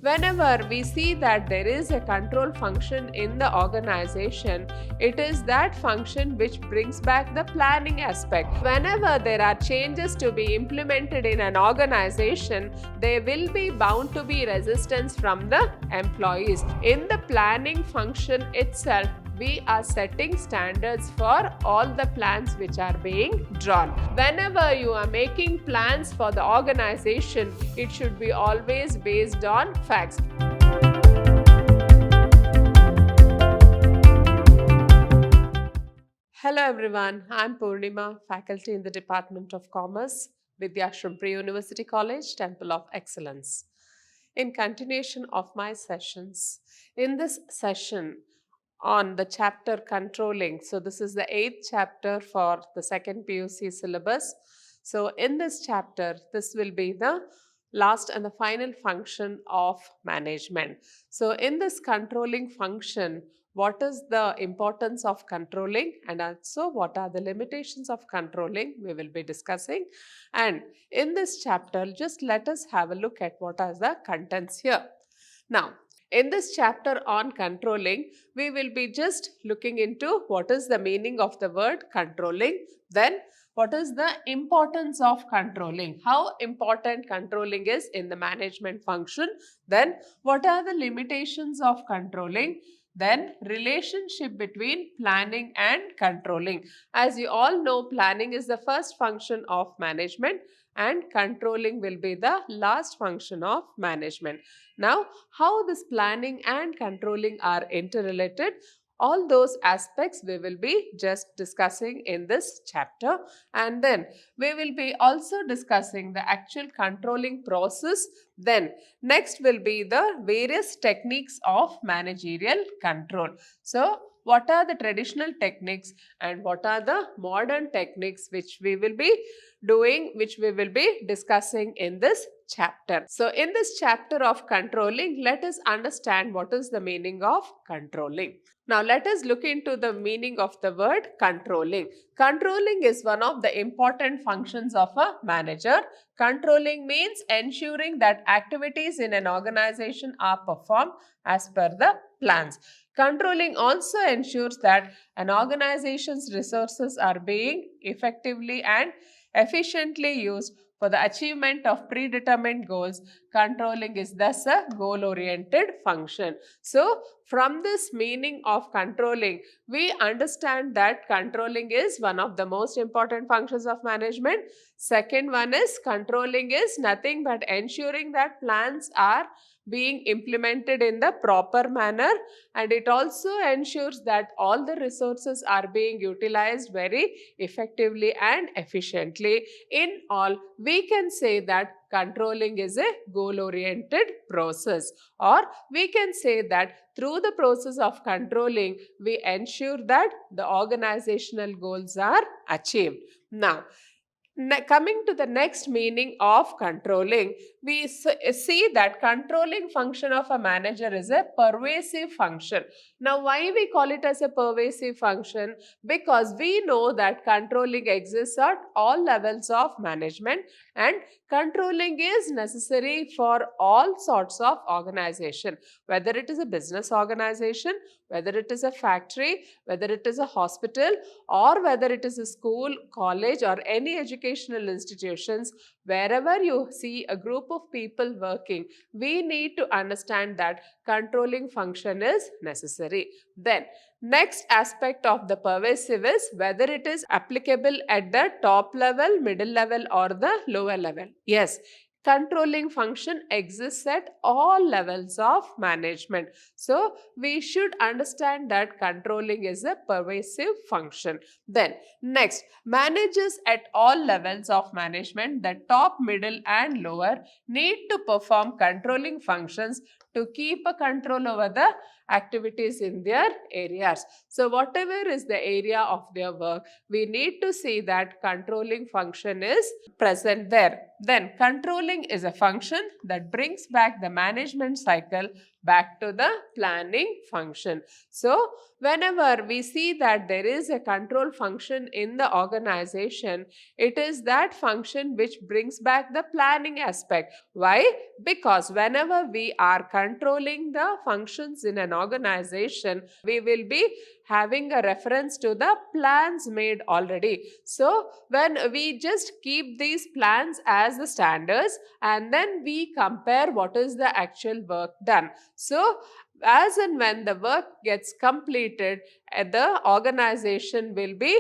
Whenever we see that there is a control function in the organization, it is that function which brings back the planning aspect. Whenever there are changes to be implemented in an organization, there will be bound to be resistance from the employees. In the planning function itself, we are setting standards for all the plans which are being drawn. Whenever you are making plans for the organization, it should be always based on facts. Hello everyone, I'm Purnima, faculty in the Department of Commerce, Vidhyaashram Pre-University College, Temple of Excellence. In continuation of my sessions, in this session, on the chapter controlling. So this is the 8th chapter for the second PUC syllabus. So in this chapter, this will be the last and the final function of management. So in this controlling function, what is the importance of controlling and also what are the limitations of controlling we will be discussing. And in this chapter, just let us have a look at what are the contents here. Now, in this chapter on controlling, we will be just looking into what is the meaning of the word controlling, then what is the importance of controlling, how important controlling is in the management function, then what are the limitations of controlling, then relationship between planning and controlling. As you all know, planning is the first function of management and controlling will be the last function of management. Now, how this planning and controlling are interrelated, all those aspects we will be just discussing in this chapter, and then we will be also discussing the actual controlling process. Then next will be the various techniques of managerial control. So what are the traditional techniques and what are the modern techniques which we will be doing, which we will be discussing in this chapter. So in this chapter of controlling, let us understand what is the meaning of controlling. Now let us look into the meaning of the word controlling. Controlling is one of the important functions of a manager. Controlling means ensuring that activities in an organization are performed as per the plans. Controlling also ensures that an organization's resources are being effectively and efficiently used for the achievement of predetermined goals. Controlling is thus a goal-oriented function. So, from this meaning of controlling, we understand that controlling is one of the most important functions of management. Second one is controlling is nothing but ensuring that plans are being implemented in the proper manner, and it also ensures that all the resources are being utilized very effectively and efficiently. In all, we can say that controlling is a goal-oriented process, or we can say that through the process of controlling, we ensure that the organizational goals are achieved. Now, coming to the next meaning of controlling, we see that controlling function of a manager is a pervasive function. Now, why we call it as a pervasive function? Because we know that controlling exists at all levels of management, and controlling is necessary for all sorts of organization, whether it is a business organization, whether it is a factory, whether it is a hospital, or whether it is a school, college, or any educational institutions. Wherever you see a group of people working, we need to understand that controlling function is necessary. Then next aspect of the pervasive is whether it is applicable at the top level, middle level, or the lower level. Yes, controlling function exists at all levels of management. So, we should understand that controlling is a pervasive function. Then, next, managers at all levels of management, the top, middle, and lower, need to perform controlling functions to keep a control over the activities in their areas. So, whatever is the area of their work, we need to see that controlling function is present there. Then, controlling controlling is a function that brings back the management cycle back to the planning function. So, whenever we see that there is a control function in the organization, it is that function which brings back the planning aspect. Why? Because whenever we are controlling the functions in an organization, we will be having a reference to the plans made already. So, when we just keep these plans as the standards and then we compare what is the actual work done. So, as and when the work gets completed, the organization will be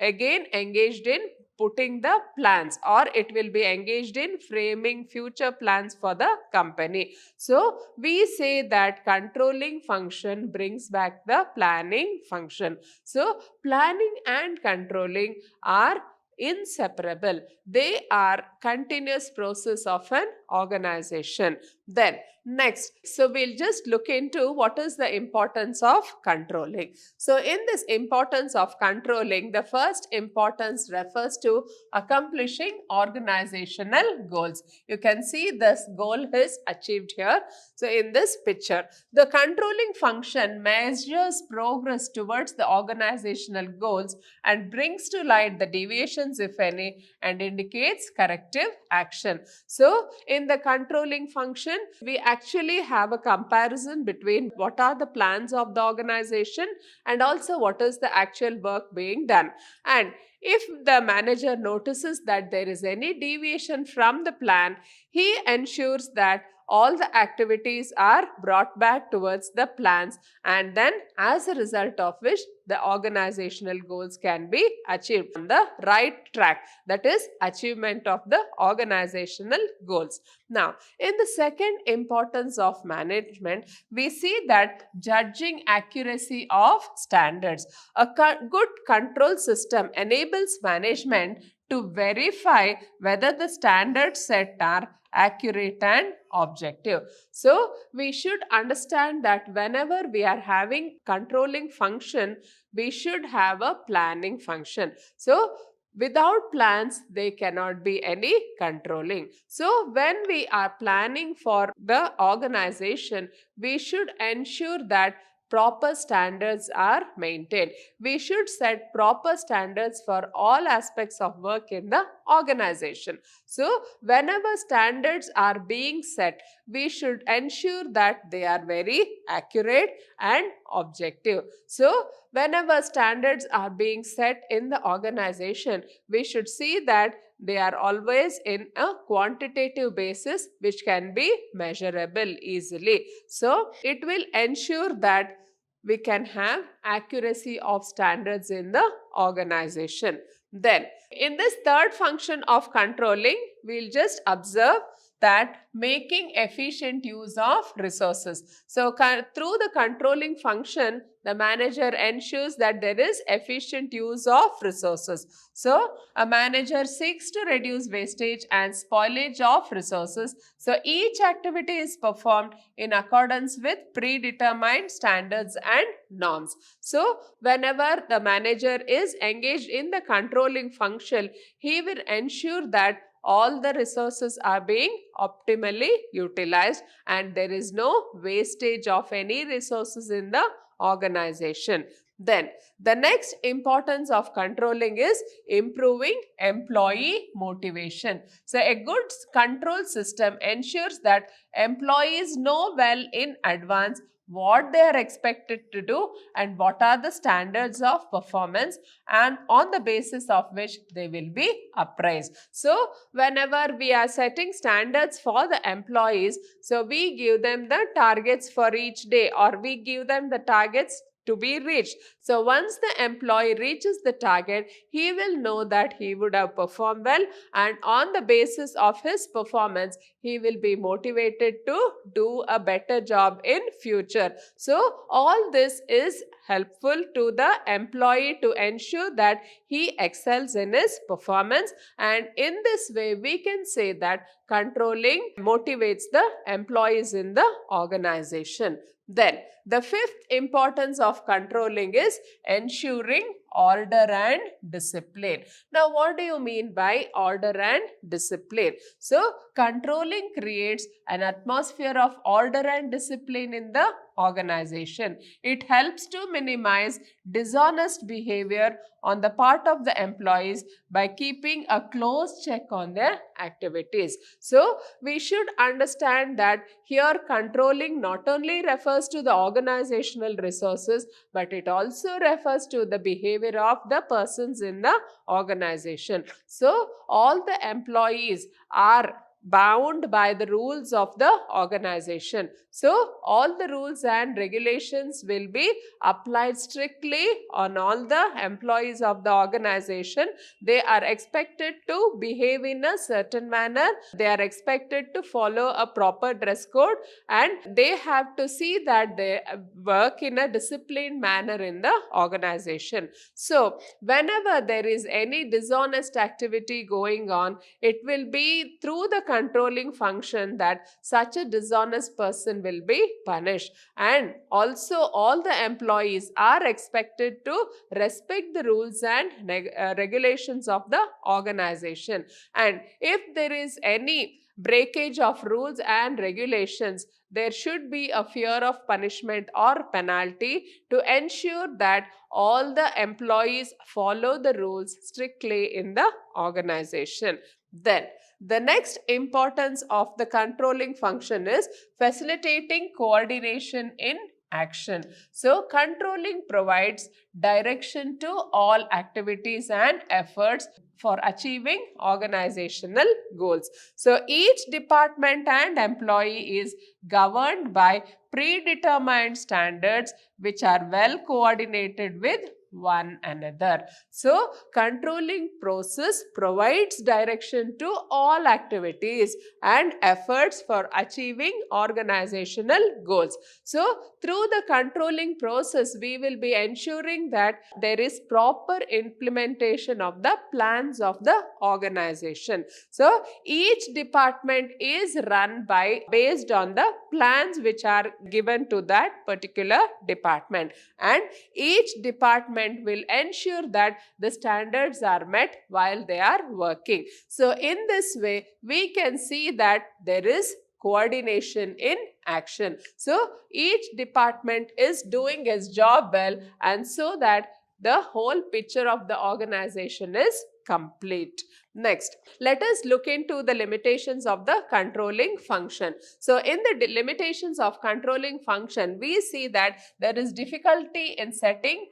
again engaged in putting the plans, or it will be engaged in framing future plans for the company. So, we say that controlling function brings back the planning function. So, planning and controlling are inseparable. They are continuous process of an organization. Then next, so we'll just look into what is the importance of controlling. So in this importance of controlling, the first importance refers to accomplishing organizational goals. You can see this goal is achieved here. So in this picture, the controlling function measures progress towards the organizational goals and brings to light the deviations, if any, and indicates corrective action. So in the controlling function, we actually have a comparison between what are the plans of the organization and also what is the actual work being done. And if the manager notices that there is any deviation from the plan, he ensures that all the activities are brought back towards the plans, and then as a result of which the organizational goals can be achieved on the right track, that is achievement of the organizational goals. Now, in the second importance of management, we see that judging accuracy of standards. A good control system enables management to verify whether the standards set are accurate and objective. So, we should understand that whenever we are having controlling function, we should have a planning function. So, without plans, there cannot be any controlling. So, when we are planning for the organization, we should ensure that proper standards are maintained. We should set proper standards for all aspects of work in the organization. So, whenever standards are being set, we should ensure that they are very accurate and objective. So, whenever standards are being set in the organization, we should see that they are always in a quantitative basis which can be measurable easily. So, it will ensure that we can have accuracy of standards in the organization. Then, in this third function of controlling, we'll just observe that making efficient use of resources. So, through the controlling function, the manager ensures that there is efficient use of resources. So, a manager seeks to reduce wastage and spoilage of resources. So, each activity is performed in accordance with predetermined standards and norms. So, whenever the manager is engaged in the controlling function, he will ensure that all the resources are being optimally utilized and there is no wastage of any resources in the organization. Then, the next importance of controlling is improving employee motivation. So, a good control system ensures that employees know well in advance what they are expected to do and what are the standards of performance, and on the basis of which they will be appraised. So, whenever we are setting standards for the employees, so we give them the targets for each day, or we give them the targets to be reached. So, once the employee reaches the target, he will know that he would have performed well, and on the basis of his performance, he will be motivated to do a better job in future. So, all this is helpful to the employee to ensure that he excels in his performance, and in this way we can say that controlling motivates the employees in the organization. Then, the fifth importance of controlling is ensuring order and discipline. Now, what do you mean by order and discipline? So, controlling creates an atmosphere of order and discipline in the organization. It helps to minimize dishonest behavior on the part of the employees by keeping a close check on their activities. So, we should understand that here controlling not only refers to the organizational resources, but it also refers to the behavior of the persons in the organization. So, all the employees are bound by the rules of the organization. So, all the rules and regulations will be applied strictly on all the employees of the organization. They are expected to behave in a certain manner. They are expected to follow a proper dress code, and they have to see that they work in a disciplined manner in the organization. So, whenever there is any dishonest activity going on, it will be through the controlling function that such a dishonest person will be punished. And also all the employees are expected to respect the rules and regulations of the organization. And if there is any breakage of rules and regulations, there should be a fear of punishment or penalty to ensure that all the employees follow the rules strictly in the organization. Then, the next importance of the controlling function is facilitating coordination in action. So, controlling provides direction to all activities and efforts for achieving organizational goals. So, each department and employee is governed by predetermined standards which are well coordinated with one another. So, controlling process provides direction to all activities and efforts for achieving organizational goals. So, through the controlling process, we will be ensuring that there is proper implementation of the plans of the organization. So, each department is run based on the plans which are given to that particular department, and each department will ensure that the standards are met while they are working. So, in this way, we can see that there is coordination in action. So, each department is doing its job well, and so that the whole picture of the organization is complete. Next, let us look into the limitations of the controlling function. So, in the limitations of controlling function, we see that there is difficulty in setting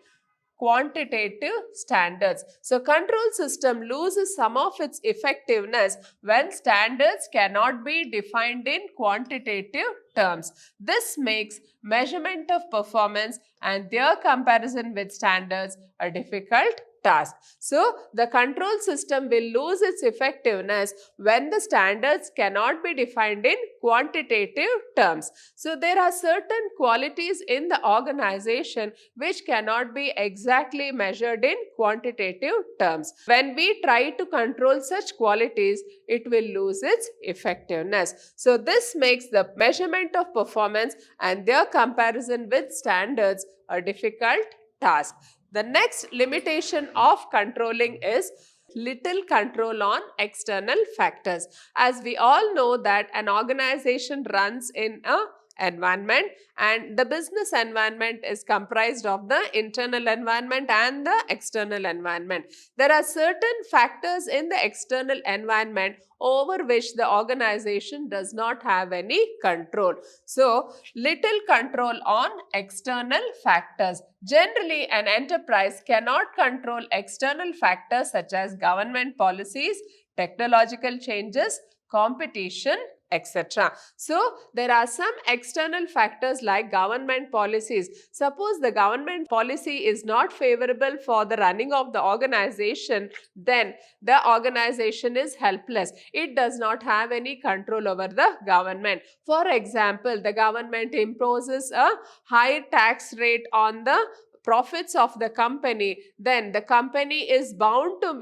quantitative standards. So, control system loses some of its effectiveness when standards cannot be defined in quantitative terms. This makes measurement of performance and their comparison with standards a difficult task. So, the control system will lose its effectiveness when the standards cannot be defined in quantitative terms. So, there are certain qualities in the organization which cannot be exactly measured in quantitative terms. When we try to control such qualities, it will lose its effectiveness. So, this makes the measurement of performance and their comparison with standards a difficult task. The next limitation of controlling is little control on external factors. As we all know that an organization runs in an environment, and the business environment is comprised of the internal environment and the external environment. There are certain factors in the external environment over which the organization does not have any control. So, little control on external factors. Generally, an enterprise cannot control external factors such as government policies, technological changes, competition, etc. So, there are some external factors like government policies. Suppose the government policy is not favorable for the running of the organization, then the organization is helpless. It does not have any control over the government. For example, the government imposes a high tax rate on the profits of the company, then the company is bound to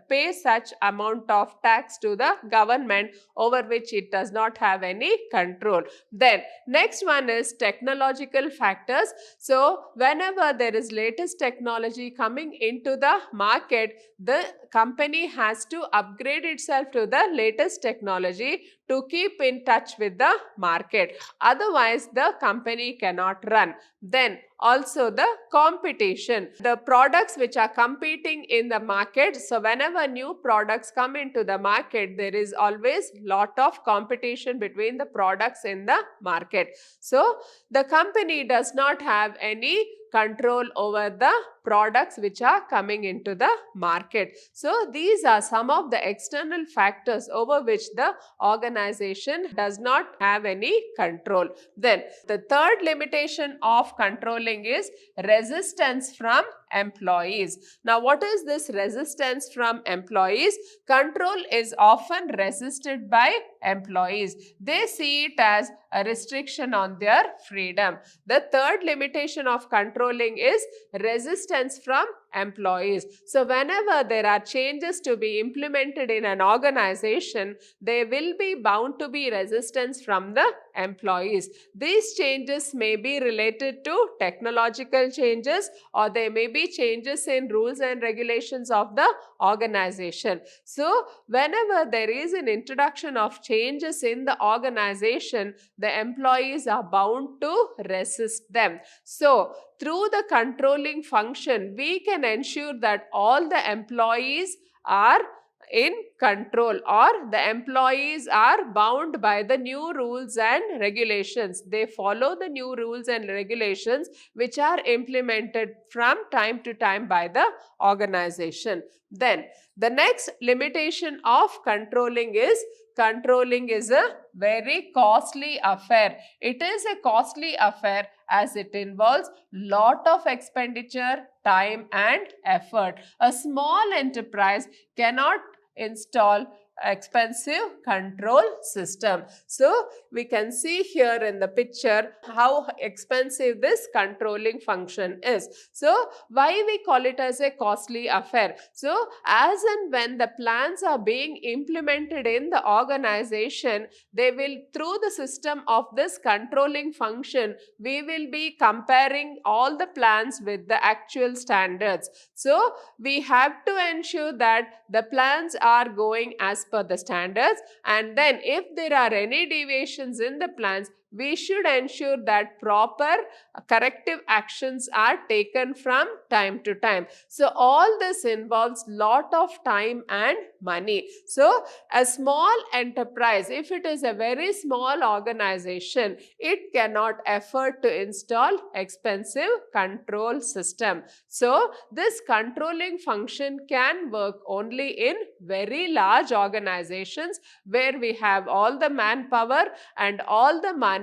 pay such amount of tax to the government over which it does not have any control. Then next one is technological factors. So whenever there is latest technology coming into the market, the company has to upgrade itself to the latest technology to keep in touch with the market. Otherwise, the company cannot run. Then also the competition, the products which are competing in the market. So whenever new products come into the market, there is always lot of competition between the products in the market. So the company does not have any control over the products which are coming into the market. So these are some of the external factors over which the organization does not have any control. Then the third limitation of controlling is resistance from employees. Now what is this resistance from employees? Control is often resisted by employees. They see it as a restriction on their freedom. The third limitation of controlling is resistance from employees. So whenever there are changes to be implemented in an organization, there will be bound to be resistance from the employees. These changes may be related to technological changes, or there may be changes in rules and regulations of the organization. So whenever there is an introduction of changes in the organization, the employees are bound to resist them. So through the controlling function, we can ensure that all the employees are in control, or the employees are bound by the new rules and regulations. They follow the new rules and regulations which are implemented from time to time by the organization. Then the next limitation of controlling is a very costly affair. It is a costly affair as it involves lot of expenditure, time and effort. A small enterprise cannot install expensive control system. So we can see here in the picture how expensive this controlling function is. So why we call it as a costly affair? So as and when the plans are being implemented in the organization, they will, through the system of this controlling function, we will be comparing all the plans with the actual standards. So we have to ensure that the plans are going as per the standards, and then if there are any deviations in the plans, we should ensure that proper corrective actions are taken from time to time. So all this involves lot of time and money. So a small enterprise, if it is a very small organization, it cannot afford to install expensive control system. So this controlling function can work only in very large organizations where we have all the manpower and all the money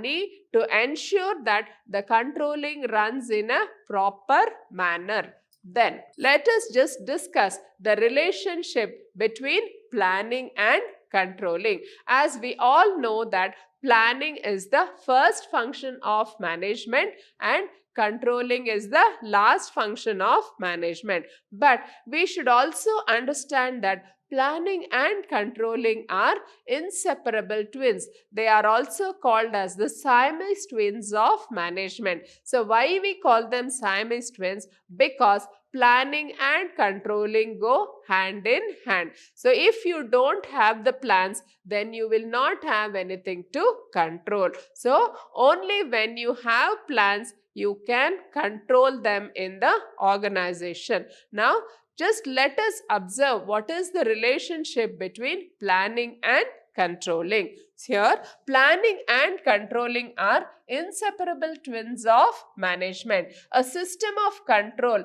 to ensure that the controlling runs in a proper manner. Then let us just discuss the relationship between planning and controlling. As we all know that planning is the first function of management and controlling is the last function of management. But we should also understand that planning and controlling are inseparable twins. They are also called as the Siamese twins of management. So why we call them Siamese twins? Because planning and controlling go hand in hand. So if you don't have the plans, then you will not have anything to control. So only when you have plans, you can control them in the organization. Now, just let us observe what is the relationship between planning and controlling. Here, planning and controlling are inseparable twins of management. A system of control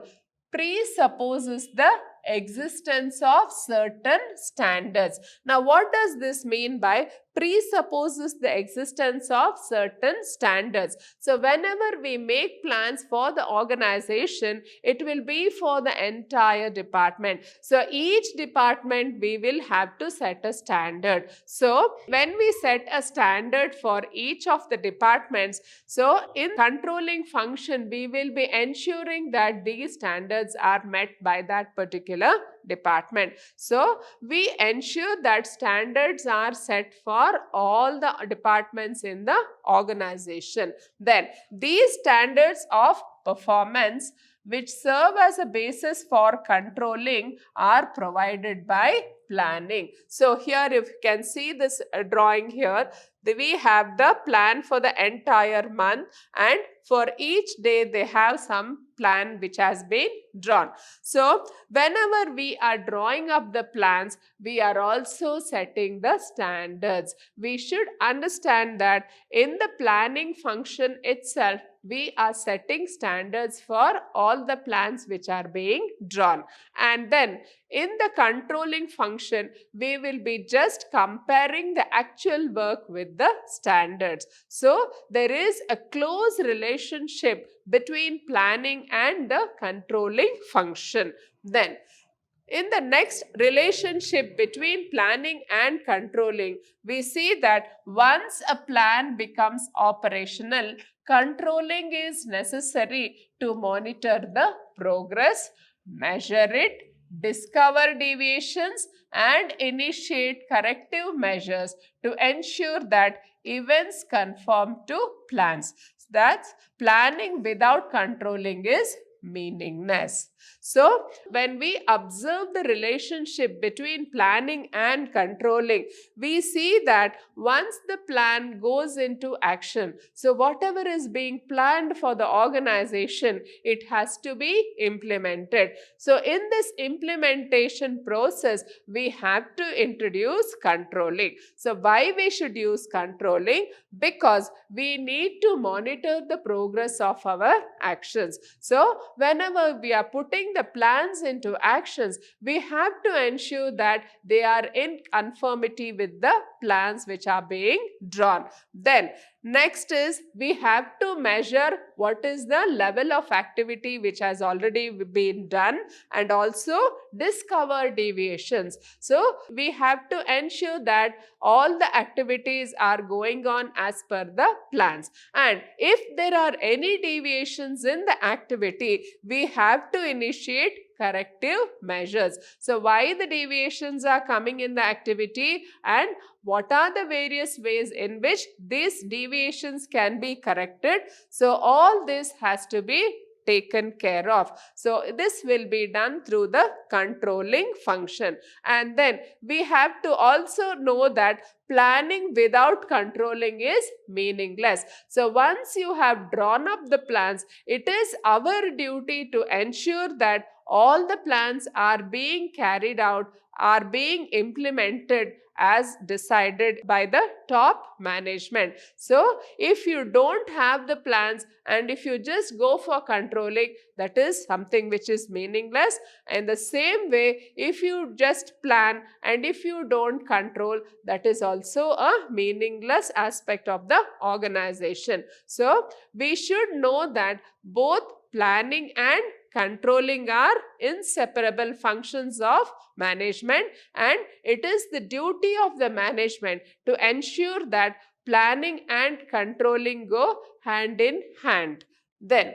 presupposes the existence of certain standards. Now, what does this mean by presupposes the existence of certain standards. So whenever we make plans for the organization, it will be for the entire department. So each department we will have to set a standard. So when we set a standard for each of the departments, so in controlling function we will be ensuring that these standards are met by that particular department. So we ensure that standards are set for all the departments in the organization. Then these standards of performance which serve as a basis for controlling are provided by planning. So here if you can see this drawing here, we have the plan for the entire month, and for each day they have some plan which has been drawn. So whenever we are drawing up the plans, we are also setting the standards. We should understand that in the planning function itself, we are setting standards for all the plans which are being drawn. And then in the controlling function, we will be just comparing the actual work with the standards. So there is a close relationship between planning and the controlling function. Then in the next relationship between planning and controlling, we see that once a plan becomes operational, controlling is necessary to monitor the progress, measure it, discover deviations, and initiate corrective measures to ensure that events conform to plans. That's planning without controlling is meaningless. So when we observe the relationship between planning and controlling, we see that once the plan goes into action, so whatever is being planned for the organization, it has to be implemented. So in this implementation process, we have to introduce controlling. So why we should use controlling? Because we need to monitor the progress of our actions. So whenever we are putting the plans into actions, we have to ensure that they are in conformity with the plans which are being drawn. Then next is we have to measure what is the level of activity which has already been done, and also discover deviations. So we have to ensure that all the activities are going on as per the plans, and if there are any deviations in the activity, we have to initiate corrective measures. So why the deviations are coming in the activity, and what are the various ways in which these deviations can be corrected. So all this has to be taken care of. So this will be done through the controlling function. And then we have to also know that planning without controlling is meaningless. So once you have drawn up the plans, it is our duty to ensure that all the plans are being carried out, are being implemented as decided by the top management. So if you don't have the plans and if you just go for controlling, that is something which is meaningless. And the same way, if you just plan and if you don't control, that is also a meaningless aspect of the organization. So we should know that both planning and controlling are inseparable functions of management, and it is the duty of the management to ensure that planning and controlling go hand in hand. Then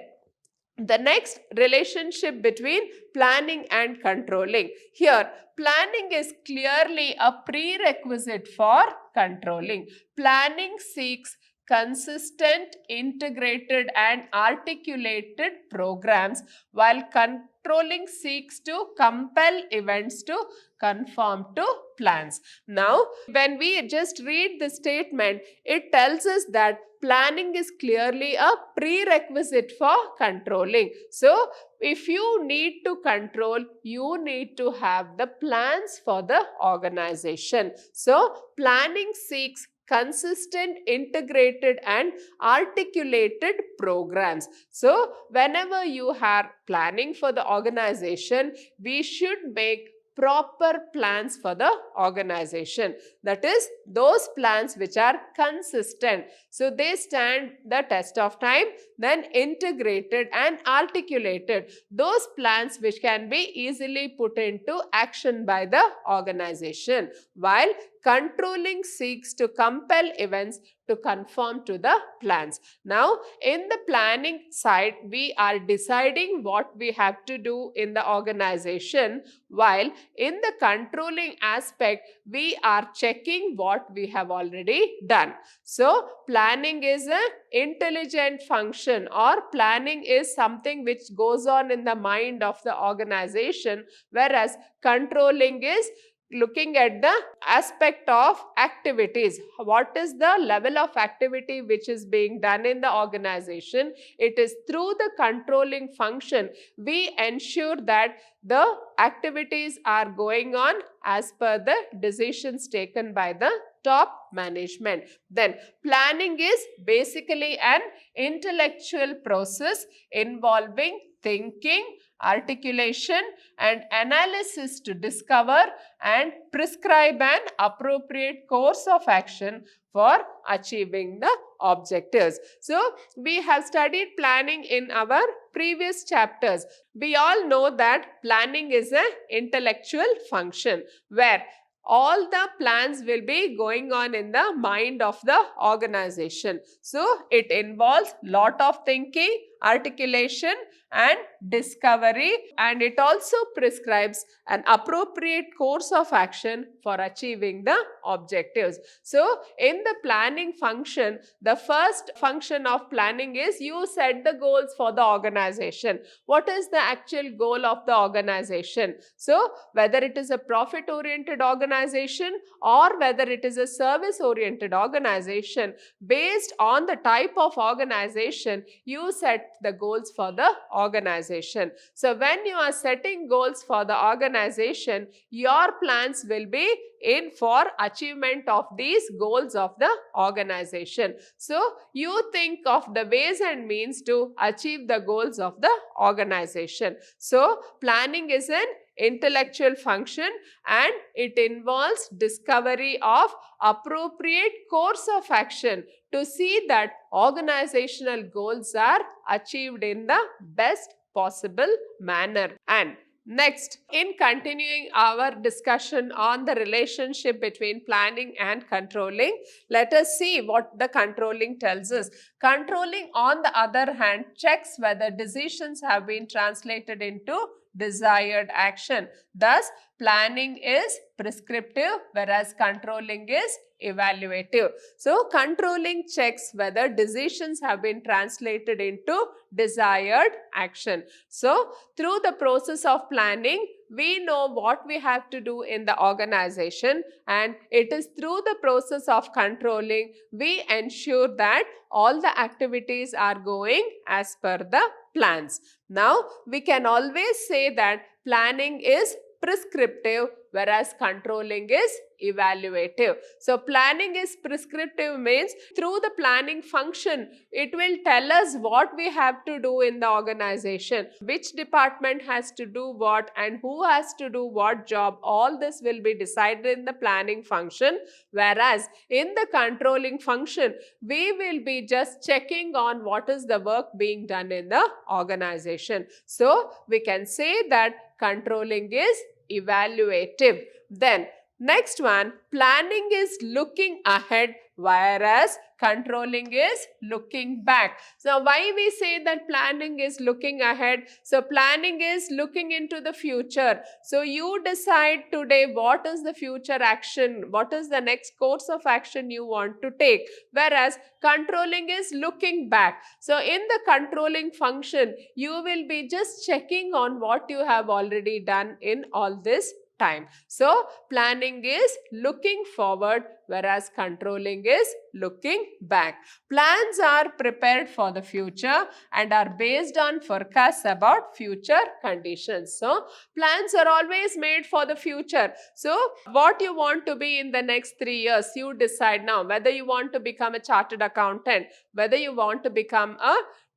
the next relationship between planning and controlling. Here, planning is clearly a prerequisite for controlling. Planning seeks consistent, integrated, and articulated programs, while controlling seeks to compel events to conform to plans. Now, when we just read the statement, it tells us that planning is clearly a prerequisite for controlling. So, if you need to control, you need to have the plans for the organization. So, planning seeks consistent, integrated, and articulated programs. So, whenever you are planning for the organization, we should make proper plans for the organization. That is, those plans which are consistent. So they stand the test of time, then integrated and articulated. Those plans which can be easily put into action by the organization, while controlling seeks to compel events to conform to the plans. Now, in the planning side, we are deciding what we have to do in the organization, while in the controlling aspect, we are checking what we have already done. So, planning is an intelligent function, or planning is something which goes on in the mind of the organization, whereas controlling is looking at the aspect of activities. What is the level of activity which is being done in the organization? It is through the controlling function we ensure that the activities are going on as per the decisions taken by the top management. Then planning is basically an intellectual process involving thinking, articulation and analysis to discover and prescribe an appropriate course of action for achieving the objectives. So, we have studied planning in our previous chapters. We all know that planning is an intellectual function where all the plans will be going on in the mind of the organization. So, it involves lot of thinking, articulation and discovery, and it also prescribes an appropriate course of action for achieving the objectives. So, in the planning function, the first function of planning is you set the goals for the organization. What is the actual goal of the organization? So, whether it is a profit-oriented organization or whether it is a service-oriented organization, based on the type of organization, you set the goals for the organization. So, when you are setting goals for the organization, your plans will be in for achievement of these goals of the organization. So, you think of the ways and means to achieve the goals of the organization. So, planning is an intellectual function and it involves discovery of appropriate course of action to see that organizational goals are achieved in the best possible manner. And next, in continuing our discussion on the relationship between planning and controlling, let us see what the controlling tells us. Controlling, on the other hand, checks whether decisions have been translated into desired action. Thus, planning is prescriptive, whereas controlling is evaluative. So, controlling checks whether decisions have been translated into desired action. So, through the process of planning, we know what we have to do in the organization, and it is through the process of controlling we ensure that all the activities are going as per the plans. Now, we can always say that planning is prescriptive, whereas controlling is evaluative. So, planning is prescriptive means through the planning function, it will tell us what we have to do in the organization, which department has to do what and who has to do what job. All this will be decided in the planning function, whereas in the controlling function, we will be just checking on what is the work being done in the organization. So, we can say that controlling is evaluative. Then, next one, planning is looking ahead, whereas controlling is looking back. So, why we say that planning is looking ahead? So, planning is looking into the future. So, you decide today what is the future action, what is the next course of action you want to take, whereas controlling is looking back. So, in the controlling function, you will be just checking on what you have already done in all this time. So, planning is looking forward, whereas controlling is looking back. Plans are prepared for the future and are based on forecasts about future conditions. So, plans are always made for the future. So, what you want to be in the next 3 years, you decide now whether you want to become a chartered accountant, whether you want to become a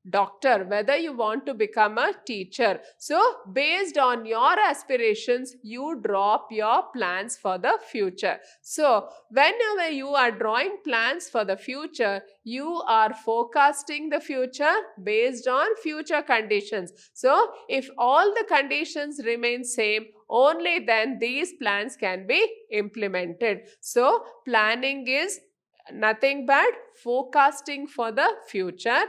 doctor, whether you want to become a teacher. So based on your aspirations, you drop your plans for the future. So whenever you are drawing plans for the future, you are forecasting the future based on future conditions. So if all the conditions remain same, only then these plans can be implemented. So planning is nothing but forecasting for the future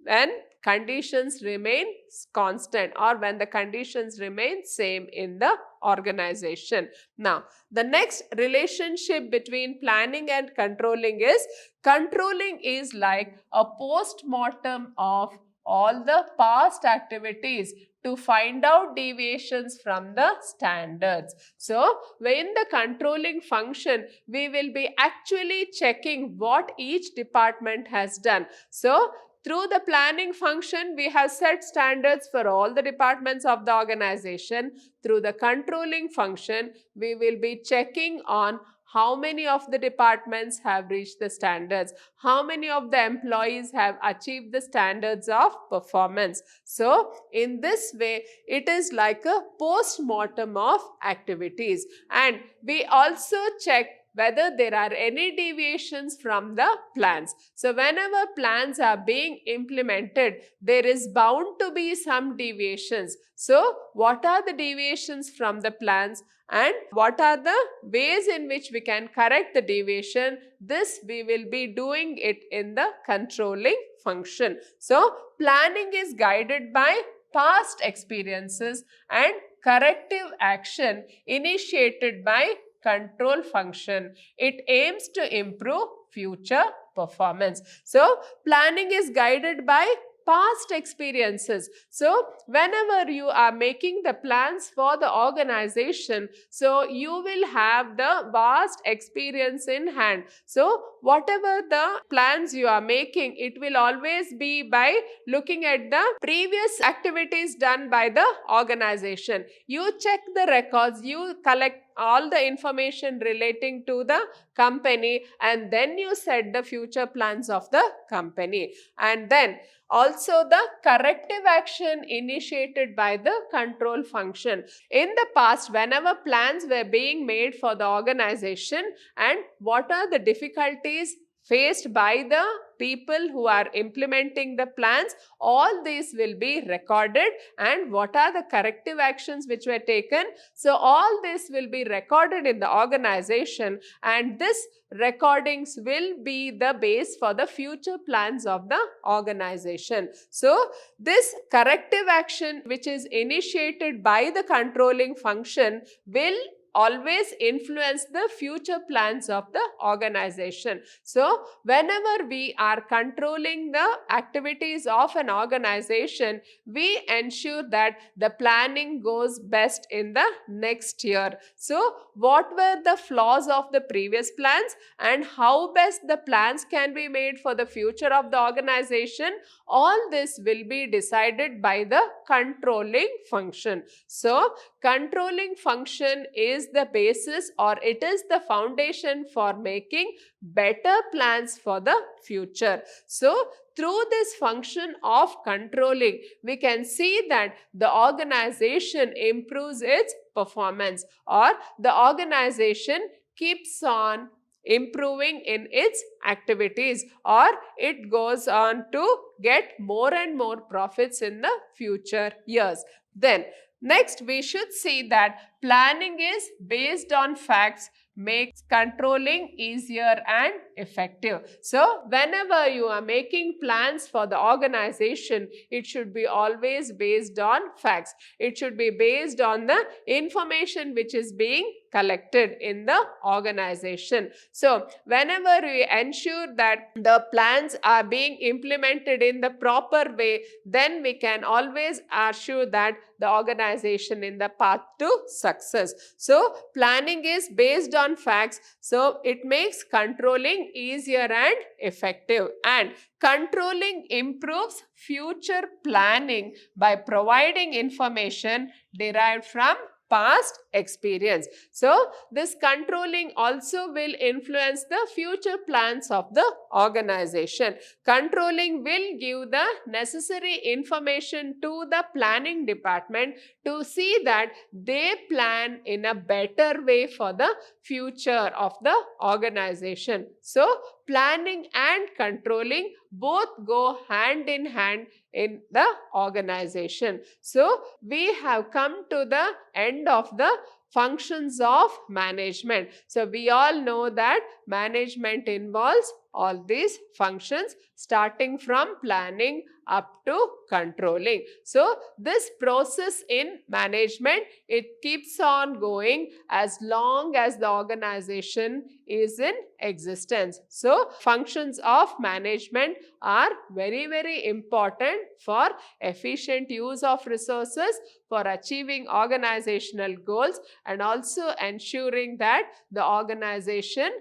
when conditions remain constant or when the conditions remain same in the organization. Now, the next relationship between planning and controlling is like a post-mortem of all the past activities to find out deviations from the standards. So, in the controlling function, we will be actually checking what each department has done. So, through the planning function, we have set standards for all the departments of the organization. Through the controlling function, we will be checking on how many of the departments have reached the standards, how many of the employees have achieved the standards of performance. So, in this way, it is like a post-mortem of activities. And we also check whether there are any deviations from the plans. So whenever plans are being implemented, there is bound to be some deviations. So what are the deviations from the plans and what are the ways in which we can correct the deviation? This we will be doing it in the controlling function. So planning is guided by past experiences and corrective action initiated by control function. It aims to improve future performance. So, planning is guided by past experiences. So, whenever you are making the plans for the organization, so you will have the vast experience in hand. So, whatever the plans you are making, it will always be by looking at the previous activities done by the organization. You check the records, you collect all the information relating to the company, and then you set the future plans of the company. And then also the corrective action initiated by the control function. In the past, whenever plans were being made for the organization and what are the difficulties faced by the people who are implementing the plans, all these will be recorded, and what are the corrective actions which were taken. So all this will be recorded in the organization, and this recordings will be the base for the future plans of the organization. So this corrective action which is initiated by the controlling function will always influence the future plans of the organization. So whenever we are controlling the activities of an organization, we ensure that the planning goes best in the next year. So what were the flaws of the previous plans and how best the plans can be made for the future of the organization, all this will be decided by the controlling function. So controlling function is the basis, or it is the foundation for making better plans for the future. So through this function of controlling, we can see that the organization improves its performance, or the organization keeps on improving in its activities, or it goes on to get more and more profits in the future years. Then next, we should see that planning is based on facts, makes controlling easier and effective. So, whenever you are making plans for the organization, it should be always based on facts. It should be based on the information which is being collected in the organization. So, whenever we ensure that the plans are being implemented in the proper way, then we can always assure that the organization in the path to success. So, planning is based on facts, so it makes controlling easier and effective. And controlling improves future planning by providing information derived from past experience. So this controlling also will influence the future plans of the organization. Controlling will give the necessary information to the planning department to see that they plan in a better way for the future of the organization. So planning and controlling both go hand in hand in the organization. So we have come to the end of the functions of management. So we all know that management involves all these functions starting from planning up to controlling. So this process in management, it keeps on going as long as the organization is in existence. So functions of management are very, very important for efficient use of resources, for achieving organizational goals, and also ensuring that the organization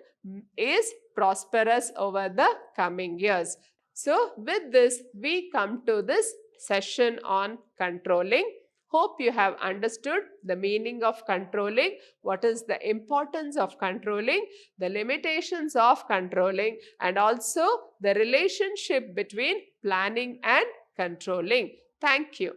is prosperous over the coming years. So with this, we come to this session on controlling. Hope you have understood the meaning of controlling, what is the importance of controlling, the limitations of controlling, and also the relationship between planning and controlling. Thank you.